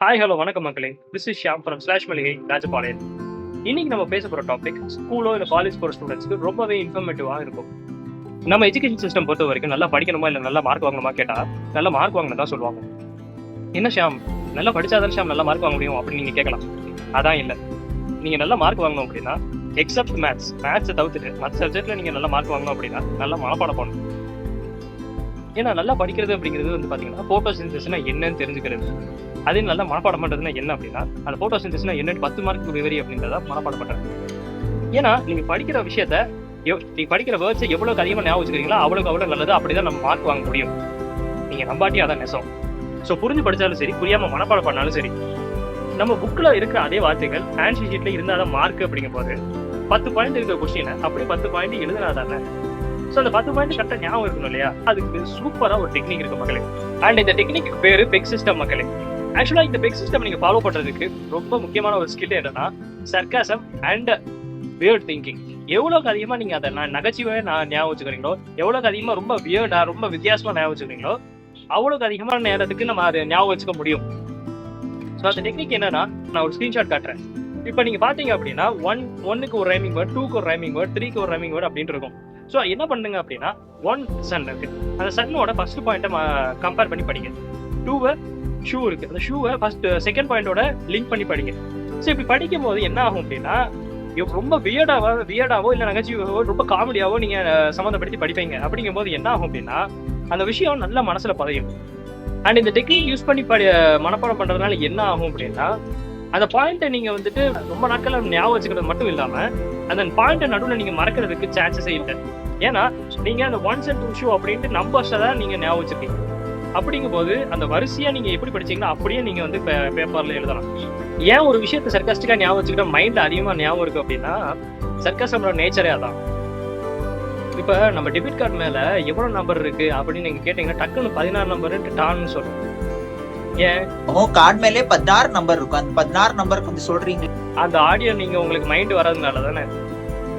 Hi hello வணக்கம் மக்களே. This is Shyam from slash மளிகை ராஜபாளையம். இன்னைக்கு நம்ம பேச போகிற டாபிக் ஸ்கூலோ இல்லை காலேஜ் போகிற ஸ்டூடெண்ட்ஸ்க்கு ரொம்பவே இன்ஃபர்மேட்டிவாக இருக்கும். நம்ம எஜுகேஷன் சிஸ்டம் பொறுத்த வரைக்கும் நல்லா படிக்கணுமா இல்லை நல்லா மார்க் வாங்கணுமா கேட்டால் நல்லா மார்க் வாங்கணும் தான் சொல்லுவாங்க. என்ன ஷியாம், நல்லா படித்தாதான் ஷியாம் நல்லா மார்க் வாங்க முடியும் அப்படின்னு நீங்கள் கேட்கலாம். அதான் இல்லை. நீங்கள் நல்லா மார்க் வாங்கணும் அப்படின்னா எக்ஸப்ட் மேத்ஸை தவிர்த்துட்டு மற்ற சப்ஜெக்டில் நீங்கள் நல்லா மார்க் வாங்கணும் அப்படின்னா நல்லா மனப்பாடம் பண்ணணும். ஏன்னா நல்லா படிக்கிறது அப்படிங்கிறது வந்து பார்த்தீங்கன்னா ஃபோட்டோசிந்தசிஸ்னா என்னன்னு தெரிஞ்சுக்கிறது. அதே நல்லா மனப்பாடம் பண்ணுறதுனா என்ன அப்படின்னா அந்த ஃபோட்டோசிந்தசிஸ்னா என்னன்னு 10 மார்க்கு விவரி அப்படின்றத மனப்பாடம் பண்ணுறது. ஏன்னா நீங்கள் படிக்கிற விஷயத்த நீங்கள் படிக்கிற வேர்ட்ஸை எவ்வளோக்கு அதிகமாக ஞாபகம் வச்சுக்கிறீங்களோ அவ்வளோ நல்லது. அப்படிதான் நம்ம மார்க் வாங்க முடியும். நீங்கள் நம்பாட்டி அதான் நெசம். ஸோ புரிஞ்சு படித்தாலும் சரி, புரியாமல் மனப்பாடம் பண்ணாலும் சரி, நம்ம புக்கில் இருக்கிற அதே வார்த்தைகள் ஆன்சர் ஷீட்டில் இருந்தால் தான் மார்க் அப்படிங்கும் போது 10 பாயிண்ட் இருக்கிற கொஸ்டினை அப்படியே 10 பாயிண்ட் எழுதுனாதானே. ஸோ அந்த 10 பாயிண்ட் கரெக்டாக ஞாபகம் இருக்கணும் இல்லையா? அதுக்கு சூப்பராக ஒரு டெக்னிக் இருக்கு மக்களே. அண்ட் இந்த டெக்னிக்கு பேரு பெக் சிஸ்டம் மக்களே. ஆக்சுவலாக இந்த பெக் சிஸ்டம் நீங்கள் ஃபாலோ பண்ணுறதுக்கு ரொம்ப முக்கியமான ஒரு ஸ்கில் என்னன்னா சர்க்காசம் அண்ட் வியர்ட் திங்கிங். எவ்வளோக்கு அதிகமாக நீங்கள் அதை நகைச்சுவையாக ஞாபகம் வச்சுக்கிறீங்களோ, எவ்வளோக்கு அதிகமாக ரொம்ப வியர்டாக ரொம்ப வித்தியாசமாக ஞாபகம் வச்சுக்கிறீங்களோ அவ்வளோக்கு அதிகமான நேரத்துக்கு நம்ம அதை ஞாபகம் வச்சுக்க முடியும். ஸோ அந்த டெக்னிக் என்னன்னா நான் ஒரு ஸ்க்ரீன்ஷாட் காட்டுறேன். இப்போ நீங்கள் பார்த்தீங்க அப்படின்னா 1க்கு ஒரு ரைமிங் வேர்ட், 2க்கு ஒரு ரைமிங் வேர்ட், 3க்கு ஒரு ரைமிங் வேர்ட் அப்படின்னு இருக்கும். ஸோ என்ன பண்ணுங்க அப்படின்னா 1 சன் இருக்கு, அந்த சன்னோட ஃபர்ஸ்ட் பாயிண்ட்டை கம்பேர் பண்ணி படிங்க. 2 ஷூ இருக்கு, அந்த ஷூவை செகண்ட் பாயிண்டோட லிங்க் பண்ணி படிங்க. ஸோ இப்படி படிக்கும் போது என்ன ஆகும் அப்படின்னா ரொம்ப வியர்டாவோ இல்லை நகைச்சுவையோ ரொம்ப காமெடியாவோ நீங்க சம்மந்தப்படுத்தி படிப்பீங்க. அப்படிங்கும் போது என்ன ஆகும் அப்படின்னா அந்த விஷயம் நல்ல மனசுல பதியும். அண்ட் இந்த டெக்னிக் யூஸ் பண்ணி மனப்பாடம் பண்றதுனால என்ன ஆகும் அப்படின்னா அந்த பாயிண்ட்டை நீங்க வந்துட்டு ரொம்ப நாட்கள் ஞாபகம் வச்சுக்கிறது மட்டும் இல்லாம அந்த பாயிண்ட்டை நடுவில் நீங்க மறக்கிறதுக்கு சான்சஸே இல்லை. ஏன்னா நீங்க அந்த 1 and 2 ஷூ அப்படின்ட்டு நம்பர்ஸை தான் நீங்க ஞாபகம் வச்சிருக்கீங்க. அப்படிங்கும் போது அந்த வரிசையா நீங்க எப்படி படிச்சீங்கன்னா அப்படியே நீங்க வந்து பேப்பர்ல எழுதலாம். ஏன் ஒரு விஷயத்தை சர்க்காஸ்டிக்கா ஞாபகம் வச்சுக்கிட்ட மைண்ட்ல அதிகமா ஞாபகம் இருக்கு அப்படின்னா சர்க்காசமோட நேச்சரே அதான். இப்ப நம்ம டெபிட் கார்டு மேல எவ்வளவு நம்பர் இருக்கு அப்படின்னு நீங்க கேட்டீங்கன்னா டக்குன்னு 16 நம்பர்ன்ட்டு டான்னு சொல்லுவோம். ஏன் கார்டு மேலே 16 நம்பர் இருக்கும், அந்த 16 நம்பர் கொஞ்சம் சொல்றீங்க. அந்த ஆடியோ நீங்க உங்களுக்கு மைண்ட் வர்றதுனால தானே.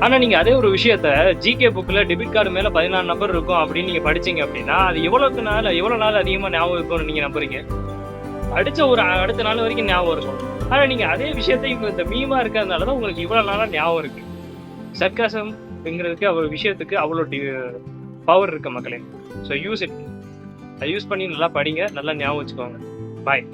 ஆனா நீங்க அதே ஒரு விஷயத்த ஜிகே புக்ல டெபிட் கார்டு மேல 14 நம்பர் இருக்கும் அப்படின்னு நீங்க படிச்சீங்க அப்படின்னா அது எவ்வளவு நாள் அதிகமா ஞாபகம் இருக்கும்னு நீங்க நம்புறீங்க? அடிச்ச ஒரு அடுத்த நாள் வரைக்கும் ஞாபகம் இருக்கும். ஆனா நீங்க அதே விஷயத்த இந்த மீமா இருக்கிறதுனாலதான் உங்களுக்கு இவ்வளவு நாளா ஞாபகம் இருக்கு. சர்க்காசம்ங்கிறதுக்கு அவ்வளவு விஷயத்துக்கு அவ்வளோ பவர் இருக்கு மக்களே. ஸோ யூஸ் பண்ணி நல்லா படிங்க, நல்லா ஞாபகம் வச்சுக்கோங்க. பாய்.